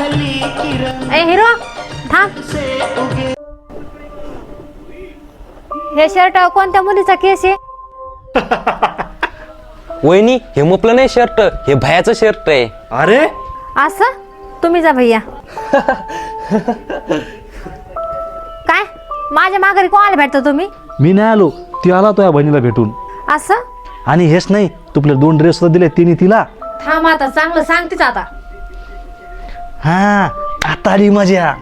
ए hero थांब. हे shirt कोणत्या मुलीचा केस आहे? वहिनी हे मुपलं नाही शर्ट, हे भयाचं शर्ट आहे. अरे असं तुम्ही जा भैया. काय माझ्या माघारी कोणाला भेटतो तुम्ही? मी नाही आलो, ती आला तो या बहिणीला भेटून. असं आणि हेच नाही, तुपले 2 ड्रेस दिले तिने तिला. थांब आता चांगलं सांगतेच आता. हा आता आली मजा.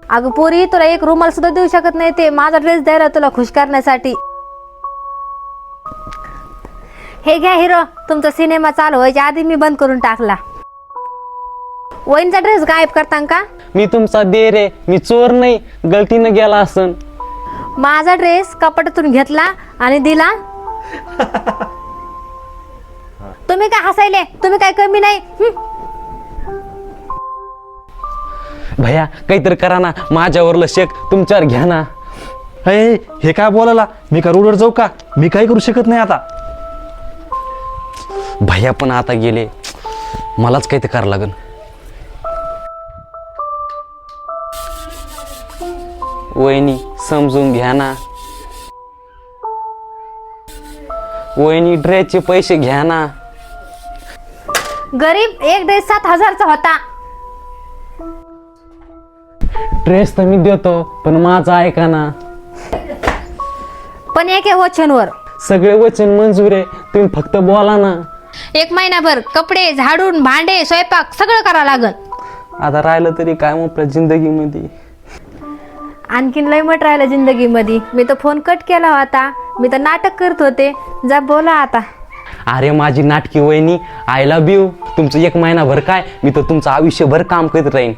अगं पोरी तुला एक रुमाल सुद्धा देऊ शकत नाही ते माझा ड्रेस द्यायला तुला खुश करण्यासाठी. हे घ्या हिरो, तुमचा सिनेमा चालू व्हायच्या आधी मी बंद करून टाकला. वहिनीचा ड्रेस गायब करता का? मी तुमचा देर आहे, मी चोर नाही, गलतीनं गेला असन. माझा ड्रेस कपाटातून घेतला आणि दिला. तुम्ही काय हसायले? तुम्ही काय कमी नाही? भैया काहीतरी करा ना, माझ्यावरलं शेक तुमच्यावर घ्या ना. हे काय बोलायला? मी का रोडवर जाऊ का? मी काही करू शकत नाही आता. भैया पण आता गेले, मलाच काही ते करावं लागेल. वहिनी समजून घ्या ना. वहिनी ड्रेसचे पैसे घ्या ना. गरीब एक ड्रेस 7,000चा होता. ड्रेस तर मी देतो, पण माझा ऐका ना. पण एक वचनवर. सगळे वचन मंजूर आहे, तुम्ही फक्त बोला ना. 1 महिनाभर कपडे झाडून भांडे स्वयंपाक सगळं करावं लागल. आता राहिलं तरी काय म्हटलं जिंदगीमध्ये. आणखीन लय मट राहिलं जिंदगीमध्ये. मी तर फोन कट केला होता, मी तर नाटक करत होते. जा बोला आता. अरे माझी नाटकी वहिनी, आय लव्ह यू. तुमचं 1 महिनाभर काय, मी तर तुमचं आयुष्यभर काम करत राहीन.